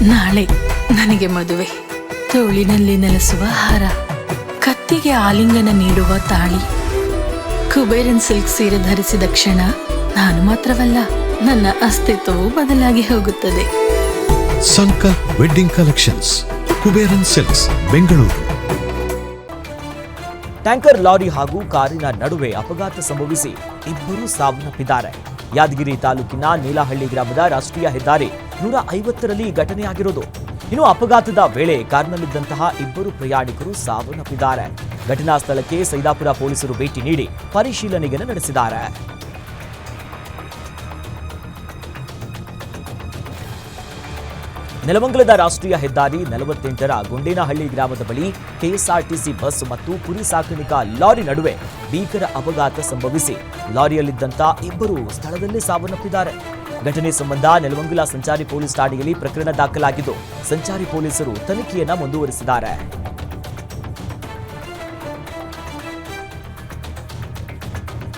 ನಾಳೆ ನನಗೆ ಮದುವೆ. ತೋಳಿನಲ್ಲಿ ನೆಲೆಸುವ ಹಾರ, ಕತ್ತಿಗೆ ಆಲಿಂಗನ ನೀಡುವ ತಾಳಿ. ಕುಬೇರನ್ ಸಿಲ್ಕ್ ಸೀರೆ ಧರಿಸಿದ ಕ್ಷಣ ನಾನು ಮಾತ್ರವಲ್ಲ, ನನ್ನ ಅಸ್ತಿತ್ವವು ಬದಲಾಗಿ ಹೋಗುತ್ತದೆ. Sankalp wedding collections, Kuberan silks, Bengaluru. Tanker lorry ಹಾಗೂ ಕಾರಿನ ನಡುವೆ ಅಪಘಾತ ಸಂಭವಿಸಿ ಇಬ್ಬರು ಸಾವನ್ನಪ್ಪಿದ್ದಾರೆ. ಯಾದಗಿರಿ ತಾಲೂಕಿನ ನೀಲಹಳ್ಳಿ ಗ್ರಾಮದ ರಾಷ್ಟ್ರೀಯ ಹೆದ್ದಾರಿ 150ರಲ್ಲಿ ಘಟನೆಯಾಗಿರೋದು. ಇನ್ನು ಅಪಘಾತದ ವೇಳೆ ಕಾರ್ನಲ್ಲಿದ್ದಂತಹ ಇಬ್ಬರು ಪ್ರಯಾಣಿಕರು ಸಾವನ್ನಪ್ಪಿದ್ದಾರೆ. ಘಟನಾ ಸ್ಥಳಕ್ಕೆ ಸೈದಾಪುರ ಪೊಲೀಸರು ಭೇಟಿ ನೀಡಿ ಪರಿಶೀಲನೆಯನ್ನು ನಡೆಸಿದ್ದಾರೆ. ನೆಲಮಂಗಲದ ರಾಷ್ಟ್ರೀಯ ಹೆದ್ದಾರಿ 48ರ ಗುಂಡೇನಹಳ್ಳಿ ಗ್ರಾಮದ ಬಳಿ ಕೆಎಸ್ಆರ್ಟಿಸಿ ಬಸ್ ಮತ್ತು ಕುರಿ ಸಾಕಾಣಿಕಾ ಲಾರಿ ನಡುವೆ ಭೀಕರ ಅಪಘಾತ ಸಂಭವಿಸಿ ಲಾರಿಯಲ್ಲಿದ್ದಂಥ ಇಬ್ಬರು ಸ್ಥಳದಲ್ಲೇ ಸಾವನ್ನಪ್ಪಿದ್ದಾರೆ. ಘಟನೆ ಸಂಬಂಧ ನೆಲಮಂಗಲ ಸಂಚಾರಿ ಪೊಲೀಸ್ ಠಾಣೆಯಲ್ಲಿ ಪ್ರಕರಣ ದಾಖಲಾಗಿದ್ದು ಸಂಚಾರಿ ಪೊಲೀಸರು ತನಿಖೆಯನ್ನ ಮುಂದುವರಿಸಿದ್ದಾರೆ.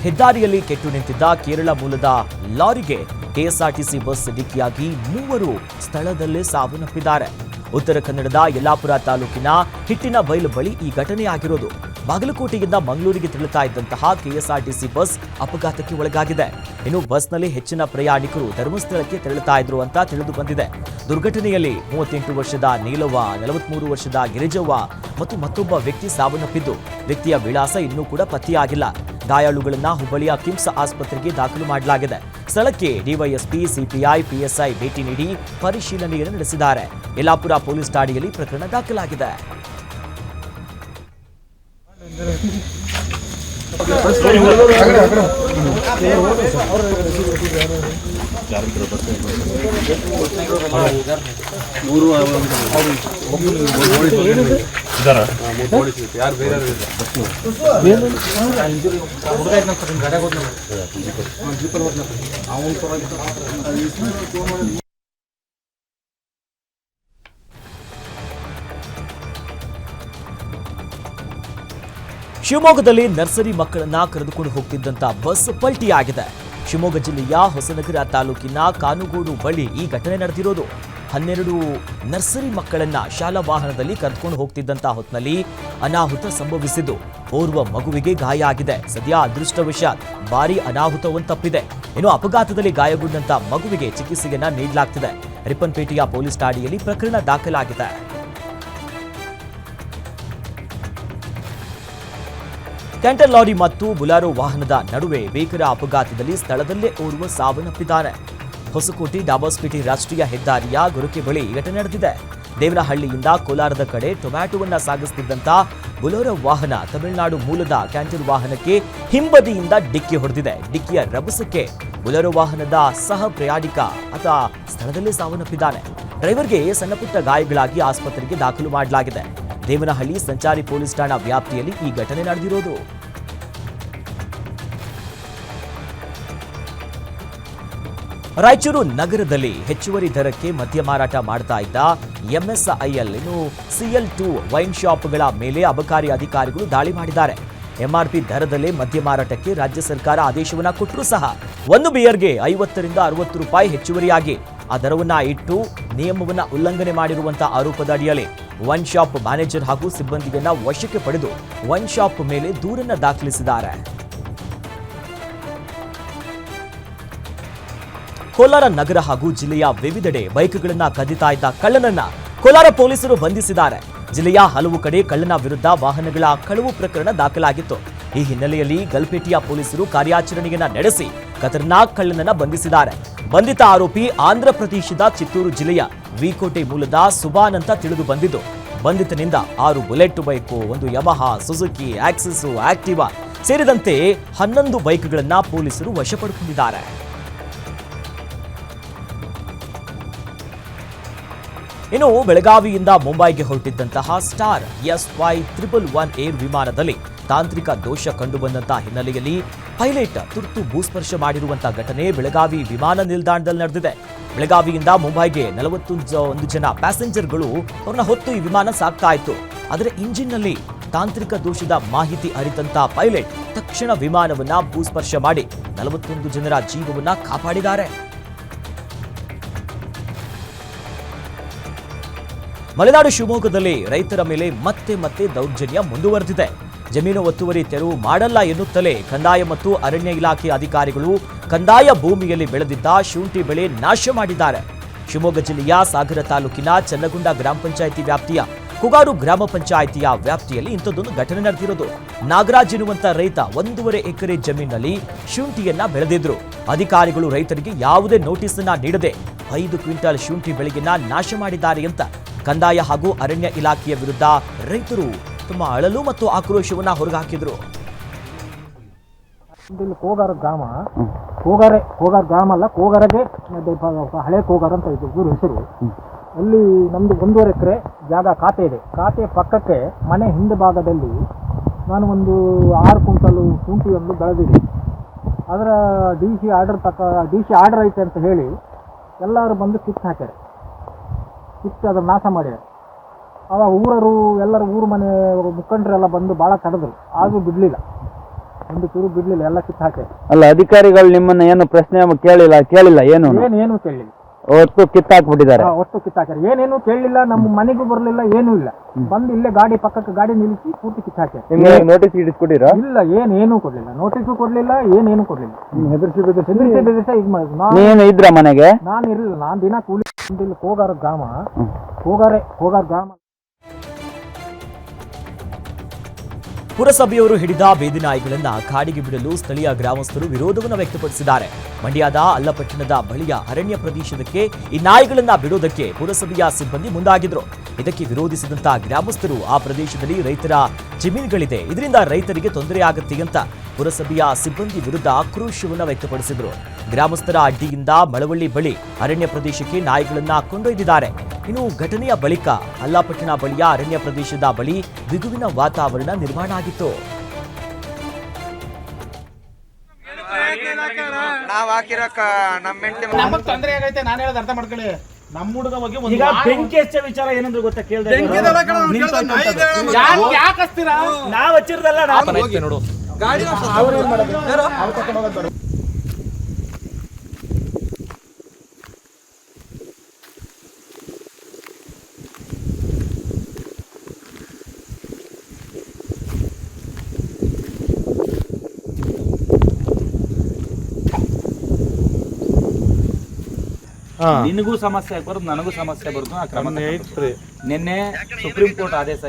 ಹೆದ್ದಾರಿಯಲ್ಲಿ ಕೆಟ್ಟು ನಿಂತಿದ್ದ ಕೇರಳ ಮೂಲದ ಲಾರಿಗೆ ಕೆಎಸ್ಆರ್ಟಿಸಿ ಬಸ್ ಡಿಕ್ಕಿಯಾಗಿ ಮೂವರು ಸ್ಥಳದಲ್ಲೇ ಸಾವನ್ನಪ್ಪಿದ್ದಾರೆ. ಉತ್ತರ ಕನ್ನಡದ ಯಲ್ಲಾಪುರ ತಾಲೂಕಿನ ಹಿಟ್ಟಿನ ಬೈಲು ಬಳಿ ಈ ಘಟನೆಯಾಗಿರೋದು. ಬಾಗಲಕೋಟೆಯಿಂದ ಮಂಗಳೂರಿಗೆ ತೆರಳುತ್ತಾ ಇದ್ದಂತಹ ಕೆಎಸ್ಆರ್ಟಿಸಿ ಬಸ್ ಅಪಘಾತಕ್ಕೆ ಒಳಗಾಗಿದೆ. ಇನ್ನು ಬಸ್ನಲ್ಲಿ ಹೆಚ್ಚಿನ ಪ್ರಯಾಣಿಕರು ಧರ್ಮಸ್ಥಳಕ್ಕೆ ತೆರಳುತ್ತಾ ಇದ್ರು ಅಂತ ತಿಳಿದು ಬಂದಿದೆ. ದುರ್ಘಟನೆಯಲ್ಲಿ 38 ವರ್ಷದ ನೀಲವ್ವ, 43 ವರ್ಷದ ಗಿರಿಜವ್ವ ಮತ್ತು ಮತ್ತೊಬ್ಬ ವ್ಯಕ್ತಿ ಸಾವನ್ನಪ್ಪಿದ್ದು ವ್ಯಕ್ತಿಯ ವಿಳಾಸ ಇನ್ನೂ ಕೂಡ ಪತ್ತೆಯಾಗಿಲ್ಲ. ಗಾಯಾಳುಗಳನ್ನ ಹುಬ್ಬಳ್ಳಿಯ ಕಿಮ್ಸ್ ಆಸ್ಪತ್ರೆಗೆ ದಾಖಲು ಮಾಡಲಾಗಿದೆ. ಸ್ಥಳಕ್ಕೆ ಡಿವೈಎಸ್ಪಿ, ಸಿಪಿಐ, ಪಿಎಸ್ಐ ಭೇಟಿ ನೀಡಿ ಪರಿಶೀಲನೆಯನ್ನು ನಡೆಸಿದ್ದಾರೆ. ಯಲ್ಲಾಪುರ ಪೊಲೀಸ್ ಠಾಣೆಯಲ್ಲಿ ಪ್ರಕರಣ ದಾಖಲಾಗಿದೆ. ಶಿವಮೊಗ್ಗದಲ್ಲಿ ನರ್ಸರಿ ಮಕ್ಕಳನ್ನ ಕರೆದುಕೊಂಡು ಹೋಗ್ತಿದ್ದಂತ ಬಸ್ ಪಲ್ಟಿಯಾಗಿದೆ. ಶಿವಮೊಗ್ಗ ಜಿಲ್ಲೆಯ ಹೊಸನಗರ ತಾಲೂಕಿನ ಕಾನುಗೋಡು ಬಳಿ ಈ ಘಟನೆ ನಡೆದಿರೋದು. 12 ನರ್ಸರಿ ಮಕ್ಕಳನ್ನ ಶಾಲಾ ವಾಹನದಲ್ಲಿ ಕರೆದುಕೊಂಡು ಹೋಗ್ತಿದ್ದಂತ ಹೊತ್ತಿನಲ್ಲಿ ಅನಾಹುತ ಸಂಭವಿಸಿದ್ದು ಓರ್ವ ಮಗುವಿಗೆ ಗಾಯ ಆಗಿದೆ. ಸದ್ಯ ಅದೃಷ್ಟವಶಾತ್ ಭಾರಿ ಅನಾಹುತವೊಂದು ಇನ್ನು ಅಪಘಾತದಲ್ಲಿ ಗಾಯಗೊಂಡಂತ ಮಗುವಿಗೆ ಚಿಕಿತ್ಸೆಯನ್ನ ನೀಡಲಾಗ್ತಿದೆ. ರಿಪ್ಪನ್ಪೇಟೆಯ ಪೊಲೀಸ್ ಠಾಣೆಯಲ್ಲಿ ಪ್ರಕರಣ ದಾಖಲಾಗಿದೆ. ಕ್ಯಾಂಟರ್ ಲಾರಿ ಮತ್ತು ಬುಲಾರೋ ವಾಹನದ ನಡುವೆ ಭೀಕರ ಅಪಘಾತದಲ್ಲಿ ಸ್ಥಳದಲ್ಲೇ ಓರ್ವ ಸಾವನ್ನಪ್ಪಿದ್ದಾನೆ. ಹೊಸಕೋಟೆ ಡಾಬಾಸ್ಪೇಟೆ ರಾಷ್ಟ್ರೀಯ ಹೆದ್ದಾರಿಯ ಗೊರಕೆ ಬಳಿ ಘಟನೆ ನಡೆದಿದೆ. ದೇವನಹಳ್ಳಿಯಿಂದ ಕೋಲಾರದ ಕಡೆ ಟೊಮ್ಯಾಟೋವನ್ನ ಸಾಗಿಸುತ್ತಿದ್ದಂತ ಬುಲೋರೋ ವಾಹನ ತಮಿಳುನಾಡು ಮೂಲದ ಕ್ಯಾಂಟರ್ ವಾಹನಕ್ಕೆ ಹಿಂಬದಿಯಿಂದ ಡಿಕ್ಕಿ ಹೊಡೆದಿದೆ. ಡಿಕ್ಕಿಯ ರಭಸಕ್ಕೆ ಬುಲೋರೋ ವಾಹನದ ಸಹ ಪ್ರಯಾಣಿಕ ಸ್ಥಳದಲ್ಲೇ ಸಾವನ್ನಪ್ಪಿದ್ದಾನೆ. ಡ್ರೈವರ್ಗೆ ಸಣ್ಣಪುಟ್ಟ ಗಾಯಗಳಾಗಿ ಆಸ್ಪತ್ರೆಗೆ ದಾಖಲು ಮಾಡಲಾಗಿದೆ. ದೇವನಹಳ್ಳಿ ಸಂಚಾರಿ ಪೊಲೀಸ್ ಠಾಣಾ ವ್ಯಾಪ್ತಿಯಲ್ಲಿ ಈ ಘಟನೆ ನಡೆದಿರೋದು. ರಾಯಚೂರು ನಗರದಲ್ಲಿ ಹೆಚ್ಚುವರಿ ದರಕ್ಕೆ ಮದ್ಯ ಮಾರಾಟ ಮಾಡ್ತಾ ಇದ್ದ ಎಂಎಸ್ಐಎಲ್ CL2 ವೈನ್ ಶಾಪ್ಗಳ ಮೇಲೆ ಅಬಕಾರಿ ಅಧಿಕಾರಿಗಳು ದಾಳಿ ಮಾಡಿದ್ದಾರೆ. ಎಂಆರ್ಪಿ ದರದಲ್ಲೇ ಮದ್ಯ ಮಾರಾಟಕ್ಕೆ ರಾಜ್ಯ ಸರ್ಕಾರ ಆದೇಶವನ್ನ ಕೊಟ್ಟರೂ ಸಹ ಒಂದು ಬಿಯರ್ಗೆ 50 ರಿಂದ 60 ರೂಪಾಯಿ ಹೆಚ್ಚುವರಿಯಾಗಿ ಆ ದರವನ್ನ ಇಟ್ಟು ನಿಯಮವನ್ನ ಉಲ್ಲಂಘನೆ ಮಾಡಿರುವಂತಹ ಆರೋಪದ ಅಡಿಯಲ್ಲಿ ವೈನ್ ಶಾಪ್ ಮ್ಯಾನೇಜರ್ ಹಾಗೂ ಸಿಬ್ಬಂದಿಯನ್ನ ವಶಕ್ಕೆ ಪಡೆದು ವೈನ್ ಶಾಪ್ ಮೇಲೆ ದೂರನ್ನ ದಾಖಲಿಸಿದ್ದಾರೆ. ಕೋಲಾರ ನಗರ ಹಾಗೂ ಜಿಲ್ಲೆಯ ವಿವಿಧೆಡೆ ಬೈಕ್ಗಳನ್ನ ಕದಿತಾ ಇದ್ದ ಕಳ್ಳನನ್ನ ಕೋಲಾರ ಪೊಲೀಸರು ಬಂಧಿಸಿದ್ದಾರೆ. ಜಿಲ್ಲೆಯ ಹಲವು ಕಡೆ ಕಳ್ಳನ ವಿರುದ್ಧ ವಾಹನಗಳ ಕಳವು ಪ್ರಕರಣ ದಾಖಲಾಗಿತ್ತು. ಈ ಹಿನ್ನೆಲೆಯಲ್ಲಿ ಗಲ್ಪೇಟೆಯ ಪೊಲೀಸರು ಕಾರ್ಯಾಚರಣೆಯನ್ನ ನಡೆಸಿ ಖತರ್ನಾಕ್ ಕಳ್ಳನನ್ನ ಬಂಧಿಸಿದ್ದಾರೆ. ಬಂಧಿತ ಆರೋಪಿ ಆಂಧ್ರ ಪ್ರದೇಶದ ಚಿತ್ತೂರು ಜಿಲ್ಲೆಯ ವಿಕೋಟೆ ಮೂಲದ ಸುಬಾನ್ ಅಂತ ತಿಳಿದು ಬಂದಿದ್ದು, ಬಂಧಿತನಿಂದ 6 bullet bike, 1 Yamaha, Suzuki, Axis, Activa ಸೇರಿದಂತೆ 11 ಬೈಕ್ಗಳನ್ನ ಪೊಲೀಸರು ವಶಪಡಿಸಿಕೊಂಡಿದ್ದಾರೆ. ಇನ್ನು ಬೆಳಗಾವಿಯಿಂದ ಮುಂಬೈಗೆ ಹೊರಟಿದ್ದಂತಹ ಸ್ಟಾರ್ SY111 ಏರ್ ವಿಮಾನದಲ್ಲಿ ತಾಂತ್ರಿಕ ದೋಷ ಕಂಡುಬಂದಂತಹ ಹಿನ್ನೆಲೆಯಲ್ಲಿ ಪೈಲಟ್ ತುರ್ತು ಭೂಸ್ಪರ್ಶ ಮಾಡಿರುವಂತಹ ಘಟನೆ ಬೆಳಗಾವಿ ವಿಮಾನ ನಿಲ್ದಾಣದಲ್ಲಿ ನಡೆದಿದೆ. ಬೆಳಗಾವಿಯಿಂದ ಮುಂಬೈಗೆ 41 ಜನ ಪ್ಯಾಸೆಂಜರ್ಗಳು ಅವ್ರನ್ನ ಹೊತ್ತು ಈ ವಿಮಾನ ಸಾಗ್ತಾ ಇತ್ತು. ಆದರೆ ಇಂಜಿನ್ನಲ್ಲಿ ತಾಂತ್ರಿಕ ದೋಷದ ಮಾಹಿತಿ ಅರಿತಂತ ಪೈಲಟ್ ತಕ್ಷಣ ವಿಮಾನವನ್ನ ಭೂಸ್ಪರ್ಶ ಮಾಡಿ 41 ಜನರ ಜೀವವನ್ನ ಕಾಪಾಡಿದ್ದಾರೆ. ಮಲೆನಾಡು ಶಿವಮೊಗ್ಗದಲ್ಲಿ ರೈತರ ಮೇಲೆ ಮತ್ತೆ ಮತ್ತೆ ದೌರ್ಜನ್ಯ ಮುಂದುವರೆದಿದೆ. ಜಮೀನು ಒತ್ತುವರಿ ತೆರವು ಮಾಡಲ್ಲ ಎನ್ನುತ್ತಲೇ ಕಂದಾಯ ಮತ್ತು ಅರಣ್ಯ ಇಲಾಖೆ ಅಧಿಕಾರಿಗಳು ಕಂದಾಯ ಭೂಮಿಯಲ್ಲಿ ಬೆಳೆದಿದ್ದ ಶುಂಠಿ ಬೆಳೆ ನಾಶ ಮಾಡಿದ್ದಾರೆ. ಶಿವಮೊಗ್ಗ ಜಿಲ್ಲೆಯ ಸಾಗರ ತಾಲೂಕಿನ ಚನ್ನಗುಂಡ ಗ್ರಾಮ ಪಂಚಾಯಿತಿ ವ್ಯಾಪ್ತಿಯ ಕುಗಾರು ಗ್ರಾಮ ಪಂಚಾಯಿತಿಯ ವ್ಯಾಪ್ತಿಯಲ್ಲಿ ಇಂಥದ್ದೊಂದು ಘಟನೆ ನಡೆದಿರೋದು. ನಾಗರಾಜ್ ಎನ್ನುವಂತ ರೈತ 1.5 ಎಕರೆ ಜಮೀನಿನಲ್ಲಿ ಶುಂಠಿಯನ್ನ ಬೆಳೆದಿದ್ರು. ಅಧಿಕಾರಿಗಳು ರೈತರಿಗೆ ಯಾವುದೇ ನೋಟಿಸ್ ಅನ್ನ ನೀಡದೆ 5 ಕ್ವಿಂಟಲ್ ಶುಂಠಿ ಬೆಳೆಯನ್ನ ನಾಶ ಮಾಡಿದ್ದಾರೆ ಅಂತ ಕಂದಾಯ ಹಾಗೂ ಅರಣ್ಯ ಇಲಾಖೆಯ ವಿರುದ್ಧ ರೈತರು ತಮ್ಮ ಅಳಲು ಮತ್ತು ಆಕ್ರೋಶವನ್ನ ಹೊರಹಾಕಿದ್ರು. ಇಲ್ಲಿ ಕೋಗಾರ ಗ್ರಾಮ, ಕೋಗಾರ ಗ್ರಾಮ ಅಲ್ಲ, ಕೋಗಾರಗೆ ಹಳೆ ಕೋಗಾರ ಅಂತ ಇದು ಊರು ಹೆಸರು. ಅಲ್ಲಿ ನಮ್ಮದು 1.5 ಎಕರೆ ಜಾಗ ಖಾತೆ ಇದೆ. ಖಾತೆ ಪಕ್ಕಕ್ಕೆ ಮನೆ ಹಿಂದೆ ಭಾಗದಲ್ಲಿ ನಾನು ಒಂದು 6 ಕ್ವಿಂಟಲು ಶುಂಠಿಯನ್ನು ಬೆಳೆದಿದೆ. ಅದರ ಡಿ ಸಿ ಆರ್ಡರ್ ಐತೆ ಅಂತ ಹೇಳಿ ಎಲ್ಲರೂ ಬಂದು ಕಿತ್ತು ಹಾಕ್ಯಾರೆ. ಕಿತ್ತು ಅದನ್ನು ನಾಶ ಮಾಡ್ಯಾರೆ. ಆವಾಗ ಎಲ್ಲರೂ ಊರು ಮನೆ ಮುಖಂಡರೆಲ್ಲ ಬಂದು ಭಾಳ ತಡೆದ್ರು, ಆದರೂ ಬಿಡಲಿಲ್ಲ, ಒಂದು ಚೂರು ಬಿಡಲಿಲ್ಲ, ಎಲ್ಲ ಕಿತ್ತು ಹಾಕ್ಯಾರೆ. ಅಲ್ಲ, ಅಧಿಕಾರಿಗಳು ನಿಮ್ಮನ್ನ ಏನು ಪ್ರಶ್ನೆ ಕೇಳಿಲ್ಲ ಏನು ಕೇಳಲಿಲ್ಲ, ಒಟ್ಟು ಕಿತ್ತಾಕ್ಬಿಟ್ಟಿದ್ದಾರೆ. ಒಟ್ಟು ಕಿತ್ತಾಕ್ಯಾರೆ, ಏನೇನು ಕೇಳಲಿಲ್ಲ, ನಮ್ಮ ಮನೆಗೂ ಬರಲಿಲ್ಲ, ಏನೂ ಇಲ್ಲ. ಬಂದು ಇಲ್ಲೇ ಗಾಡಿ ಪಕ್ಕಕ್ಕೆ ಗಾಡಿ ನಿಲ್ಲಿಸಿ ಪೂರ್ತಿ ಕಿತ್ತಾಕ್ಯಾರೆ. ನಿಮ್ಗೆ ನೋಟಿಸ್ ಇಡಿಸ್ಕೊಟ್ಟಿರಾ? ಇಲ್ಲ, ಏನೇನು ಕೊಡ್ಲಿಲ್ಲ, ನೋಟಿಸು ಕೊಡ್ಲಿಲ್ಲ, ಏನೇನು ಕೊಡ್ಲಿಲ್ಲ. ಹೆದರ್ಸಿ ಇದು ಮಾಡಿದ್ರು. ನೀನು ಇದ್ರ ಮನೆಗೆ? ನಾನು ಇರಲಿಲ್ಲ, ನಾನು ದಿನ ಕೂಲಿ. ಕೋಗಾರ ಗ್ರಾಮ, ಕೋಗಾರ ಗ್ರಾಮ. ಪುರಸಭೆಯವರು ಹಿಡಿದ ಬೀದಿ ನಾಯಿಗಳನ್ನ ಕಾಡಿಗೆ ಬಿಡಲು ಸ್ಥಳೀಯ ಗ್ರಾಮಸ್ಥರು ವಿರೋಧವನ್ನು ವ್ಯಕ್ತಪಡಿಸಿದ್ದಾರೆ. ಮಂಡ್ಯದ ಅಲ್ಲಪಟ್ಟಣದ ಬಳಿಯ ಅರಣ್ಯ ಪ್ರದೇಶಕ್ಕೆ ಈ ನಾಯಿಗಳನ್ನ ಬಿಡೋದಕ್ಕೆ ಪುರಸಭೆಯ ಸಿಬ್ಬಂದಿ ಮುಂದಾಗಿದ್ರು. ಇದಕ್ಕೆ ವಿರೋಧಿಸಿದಂತ ಗ್ರಾಮಸ್ಥರು ಆ ಪ್ರದೇಶದಲ್ಲಿ ರೈತರ ಜಮೀನುಗಳಿದೆ, ಇದರಿಂದ ರೈತರಿಗೆ ತೊಂದರೆ ಆಗುತ್ತೆ ಅಂತ ಪುರಸಭೆಯ ಸಿಬ್ಬಂದಿ ವಿರುದ್ಧ ಆಕ್ರೋಶವನ್ನು ವ್ಯಕ್ತಪಡಿಸಿದ್ರು. ಗ್ರಾಮಸ್ಥರ ಅಡ್ಡಿಯಿಂದ ಮಳವಳ್ಳಿ ಬಳಿ ಅರಣ್ಯ ಪ್ರದೇಶಕ್ಕೆ ನಾಯಿಗಳನ್ನ ಕೊಂಡೊಯ್ದಿದ್ದಾರೆ. ಇನ್ನು ಘಟನೆಯ ಬಳಿಕ ಅಲ್ಲಪಟ್ಟಣ ಬಳಿಯ ಅರಣ್ಯ ಪ್ರದೇಶದ ಬಳಿ ಬಿಗುವಿನ ವಾತಾವರಣ ನಿರ್ಮಾಣ ಆಗಿತ್ತು. ನಮಗ್ ತೊಂದರೆ ಆಗೈತೆ, ನಾನು ಹೇಳೋದು ಅರ್ಥ ಮಾಡ್ಕೊಳ್ಳಿ. ನಮ್ಮ ಹುಡುಗ ಬಗ್ಗೆ ಈಗ ಬೆಂಕಿ ಹಚ್ಚ ವಿಚಾರ ಏನಂದ್ರೆ ಗೊತ್ತಾ? ಕೇಳ್ದೆ ಯಾಕೆ ಹಚ್ತೀರಾ? ನಾವ್ ಹಚ್ಚಿರದಲ್ಲ, ನೋಡು ನಿನಗೂ ಸಮಸ್ಯೆ ಆಗ್ಬಾರ್ದು, ನನಗೂ ಸಮಸ್ಯೆ ಬರುದು. ನಿನ್ನೆ ಸುಪ್ರೀಂ ಕೋರ್ಟ್ ಆದೇಶ